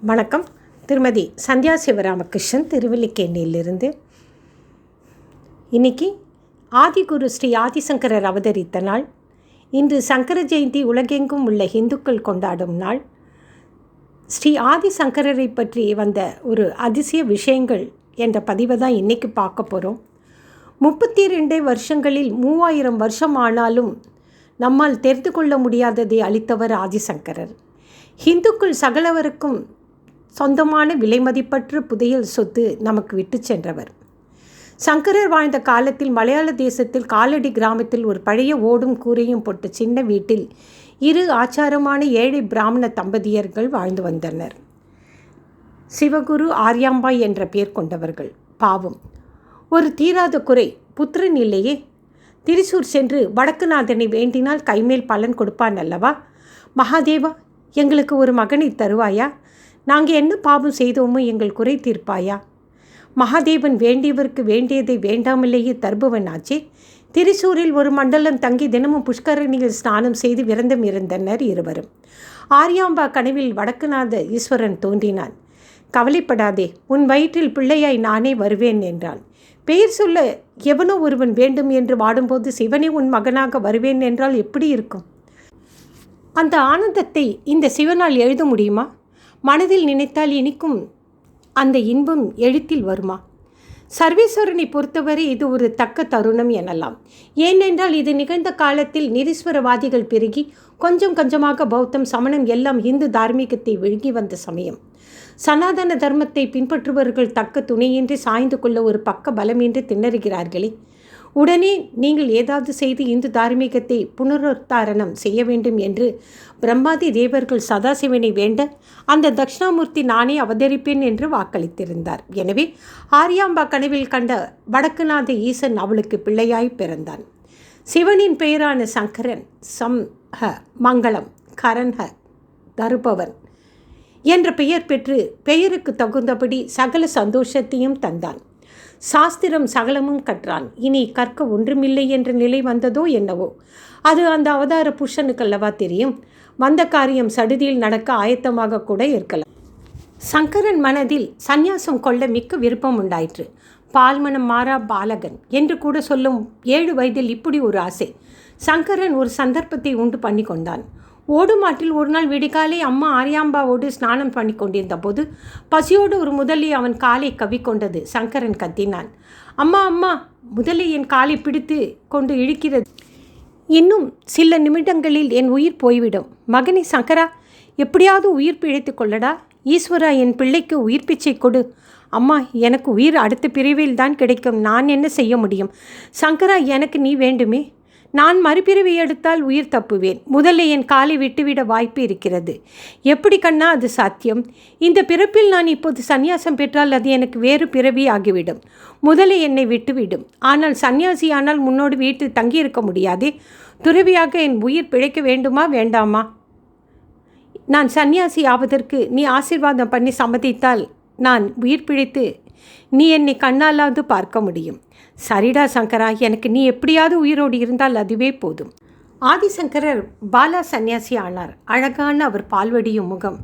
வணக்கம். திருமதி சந்தியா சிவராமகிருஷ்ணன், திருவல்லிக்கேணியிலிருந்து. இன்னைக்கு ஆதிகுரு ஸ்ரீ ஆதிசங்கரர் அவதரித்த நாள். இன்று சங்கர ஜெயந்தி உலகெங்கும் உள்ள இந்துக்கள் கொண்டாடும் நாள். ஸ்ரீ ஆதிசங்கரரை பற்றி வந்த ஒரு அதிசய விஷயங்கள் என்ற பதிவை தான் இன்றைக்கி பார்க்க போகிறோம். 32 வருஷங்களில் 3000 வருஷம் ஆனாலும் நம்மால் தெரிந்து கொள்ள முடியாததை அளித்தவர் ஆதிசங்கரர். இந்துக்கள் சகலவருக்கும் சொந்தமான விலைமதிப்பற்ற புதையல் சொத்து நமக்கு விட்டு சென்றவர். சங்கரர் வாழ்ந்த காலத்தில் மலையாள தேசத்தில் காலடி கிராமத்தில் ஒரு பழைய ஓடும் கூரையும் போட்ட சின்ன வீட்டில் 2 ஆச்சாரமான ஏழை பிராமண தம்பதியர்கள் வாழ்ந்து வந்தனர். சிவகுரு, ஆர்யாம்பாய் என்ற பெயர் கொண்டவர்கள். பாவம், ஒரு தீராத குறை, புத்திரன் இல்லையே. திரிசூர் சென்று வடக்குநாதனை வேண்டினால் கைமேல் பலன் கொடுப்பான் அல்லவா? மகாதேவா, எங்களுக்கு ஒரு மகனை தருவாயா? நாங்கள் என்ன பாவம் செய்தோமோ எங்கள் குறை தீர்ப்பாயா? மகாதேவன் வேண்டியவருக்கு வேண்டியதை வேண்டாமலேயே தருபவன் ஆச்சே. திரிசூரில் ஒரு மண்டலம் தங்கி தினமும் புஷ்கரணியில் ஸ்நானம் செய்து விரதம் இருந்தனர் இருவரும். ஆர்யாம்பா கனவில் வடக்குநாத ஈஸ்வரன் தோன்றினான். கவலைப்படாதே, உன் வயிற்றில் பிள்ளையாய் நானே வருவேன் என்றான். பெயர் சொல்ல எவனோ ஒருவன் வேண்டும் என்று வாடும்போது சிவனே உன் மகனாக வருவேன் என்றால் எப்படி இருக்கும்? அந்த ஆனந்தத்தை இந்த சிவனால் எழுத முடியுமா? மனதில் நினைத்தால் இனிக்கும் அந்த இன்பம் எழுத்தில் வருமா? சர்வேஸ்வரனை பொறுத்தவரை இது ஒரு தக்க தருணம் எனலாம். ஏனென்றால் இது நிகழ்ந்த காலத்தில் நிரீஸ்வரவாதிகள் பெருகி கொஞ்சம் கொஞ்சமாக பௌத்தம், சமணம் எல்லாம் இந்து தார்மீகத்தை விழுங்கி வந்த சமயம். சனாதன தர்மத்தை பின்பற்றுபவர்கள் தக்க துணையின்றி சாய்ந்து கொள்ள ஒரு பக்க பலமின்றி திணறுகிறார்களே. உடனே நீங்கள் ஏதாவது செய்து இந்து தார்மீகத்தை புனருத்தாரணம் செய்ய வேண்டும் என்று பிரம்மாதி தேவர்கள் சதாசிவனை வேண்ட அந்த தட்சிணாமூர்த்தி நானே அவதரிப்பேன் என்று வாக்களித்திருந்தார். எனவே ஆர்யாம்பா கனவில் கண்ட வடக்குநாத ஈசன் அவளுக்கு பிள்ளையாய் பிறந்தான். சிவனின் பெயரான சங்கரன் சம்ஹ மங்களம் கரன்ஹ தருபவன் என்ற பெயர் பெற்று பெயருக்கு தகுந்தபடி சகல சந்தோஷத்தையும் தந்தான். சாஸ்திரம் சகலமும் கற்றான். இனி கற்க ஒன்றுமில்லை என்ற நிலை வந்ததோ என்னவோ. அது அந்த அவதார புருஷனுக்கல்லவா தெரியும். வந்த காரியம் சடுதியில் நடக்க ஆயத்தமாக கூட இருக்கலாம். சங்கரன் மனதில் சந்நியாசம் கொள்ள மிக்க விருப்பம் உண்டாயிற்று. பால்மனம் மாறா பாலகன் என்று கூட சொல்லும் 7 வயதில் இப்படி ஒரு ஆசை. சங்கரன் ஒரு சந்தர்ப்பத்தை உண்டு பண்ணி கொண்டான். ஓடுமாட்டில் ஒரு நாள் விடிகாலை அம்மா ஆர்யாம்பாவோடு ஸ்நானம் பண்ணி கொண்டிருந்த போது பசியோடு ஒரு முதலை அவன் காலை கவ்விக்கொண்டது. சங்கரன் கத்தினான், அம்மா அம்மா, முதலை என் காலை பிடித்து கொண்டு இழுக்கிறது. இன்னும் சில நிமிடங்களில் என் உயிர் போய்விடும். மகனே சங்கரா, எப்படியாவது உயிர் பிழைத்து கொள்ளடா. ஈஸ்வரா, என் பிள்ளைக்கு உயிர் பிச்சை கொடு. அம்மா, எனக்கு உயிர் அடுத்த பிரிவில் தான் கிடைக்கும். நான் என்ன செய்ய முடியும்? சங்கரா, எனக்கு நீ வேண்டுமே. நான் மறுபிறவி எடுத்தால் உயிர் தப்புவேன். முதல்ல என் காலை விட்டுவிட வாய்ப்பு இருக்கிறது. எப்படி கண்ணா அது சாத்தியம்? இந்த பிறப்பில் நான் இப்போது சந்நியாசம் பெற்றால் அது எனக்கு வேறு பிறவி ஆகிவிடும். முதல்ல என்னை விட்டுவிடும். ஆனால் சந்நியாசியானால் முன்னோடு வீட்டில் தங்கியிருக்க முடியாதே. துறவியாக என் உயிர் பிழைக்க வேண்டுமா வேண்டாமா? நான் சந்நியாசி ஆவதற்கு நீ ஆசீர்வாதம் பண்ணி சம்மதித்தால் நான் உயிர் பிழைத்து நீ என்னை கண்ணாலாவது பார்க்க முடியும். சரிடா சங்கரா, எனக்கு நீ எப்படியாவது உயிரோடு இருந்தால் அதுவே போதும். ஆதிசங்கரர் பாலா சந்நியாசி ஆனார். அழகான அவர் பால்வடியும் முகம்.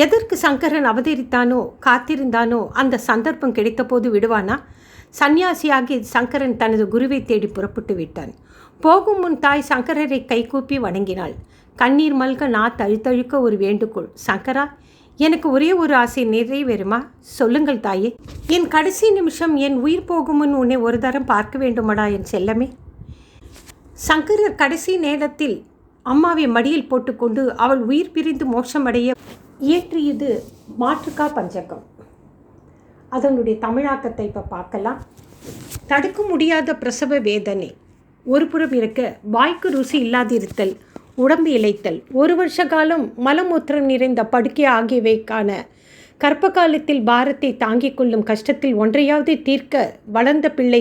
எதற்கு சங்கரன் அவதரித்தானோ காத்திருந்தானோ அந்த சந்தர்ப்பம் கிடைத்த போது விடுவானா? சந்நியாசியாகி சங்கரன் தனது குருவை தேடி புறப்பட்டு விட்டான். போகும் முன் தாய் சங்கரரை கைகூப்பி வணங்கினாள். கண்ணீர் மல்க தழுத்தழுக்க ஒரு வேண்டுகோள். சங்கரா, எனக்கு ஒரே ஒரு ஆசை நிறைவேறுமா? சொல்லுங்கள் தாயே. என் கடைசி நிமிஷம், என் உயிர் போகும் முன் உன்னை ஒரு தரம் பார்க்க வேண்டுமடா என் செல்லமே. சங்கரர் கடைசி நேரத்தில் அம்மாவை மடியில் போட்டுக்கொண்டு அவள் உயிர் பிரிந்து மோட்சமடைய இயற்றியது மாற்றுக்கா பஞ்சகம். அதனுடைய தமிழாக்கத்தை இப்போ பார்க்கலாம். தடுக்க முடியாத பிரசவ வேதனை ஒரு புறம் இருக்க, வாய்க்கு ருசி இல்லாதிருத்தல், உடம்பு இழைத்தல், 1 வருஷ காலம் மலமூத்திரம் நிறைந்த படுக்கை ஆகியவைக்கான கர்ப்ப காலத்தில் பாரத்தை தாங்கிக் கொள்ளும் கஷ்டத்தில் ஒன்றையாவது தீர்க்க வளர்ந்த பிள்ளை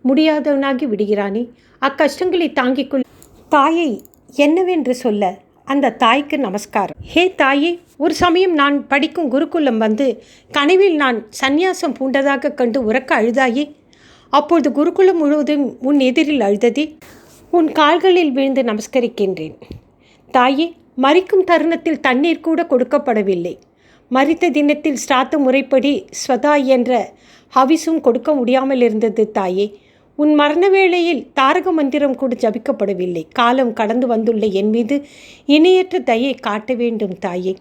முடியாதவனாகி விடுகிறானே. அக்கஷ்டங்களை தாங்கிக் கொள் தாயை என்னவென்று சொல்ல அந்த தாய்க்கு நமஸ்காரம். ஹே தாயே, ஒரு சமயம் நான் படிக்கும் குருகுலம் வந்து கனவில் நான் சந்நியாசம் பூண்டதாக கண்டு உறக்க அழுதாயே. அப்பொழுது குருகுலம் முழுவதும் உன் எதிரில் அழுததே. உன் கால்களில் விழுந்து நமஸ்கரிக்கின்றேன். தாயே, மரிக்கும் தருணத்தில் தண்ணீர் கூட கொடுக்கப்படவில்லை. மரித்த தினத்தில் ஸ்ராத்த முறைப்படி ஸ்வதா என்ற ஹவிசும் கொடுக்க முடியாமல் இருந்தது தாயே. உன் மரண வேளையில் தாரக மந்திரம் கூட ஜபிக்கப்படவில்லை. காலம் கடந்து வந்துள்ள என் மீது இணையற்ற தயை காட்ட வேண்டும் தாயே.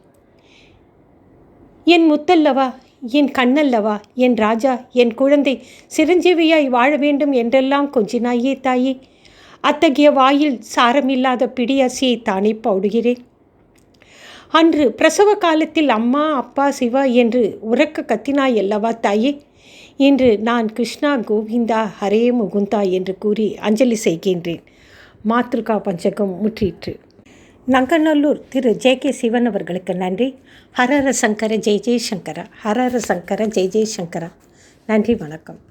என் முத்தல்லவா, என் கண்ணல்லவா, என் ராஜா, என் குழந்தை சிரஞ்சீவியாய் வாழ வேண்டும் என்றெல்லாம் கொஞ்சினாயே தாயே. அத்தகைய வாயில் சாரமில்லாத பிடியசியை தானே பவுடுகிறேன். அன்று பிரசவ காலத்தில் அம்மா, அப்பா, சிவா என்று உரக்க கத்தினாய் அல்லவா தாயே. இன்று நான் கிருஷ்ணா கோவிந்தா ஹரே முகுந்தா என்று கூறி அஞ்சலி செய்கின்றேன். மாத்ருகா பஞ்சகம் முற்றிற்று. நங்கநல்லூர் திரு ஜே.கே. சிவன் அவர்களுக்கு நன்றி. ஹரஹர சங்கர ஜெய் ஜெய் சங்கரா. ஹரஹர சங்கர ஜெய் ஜெய் சங்கரா. நன்றி, வணக்கம்.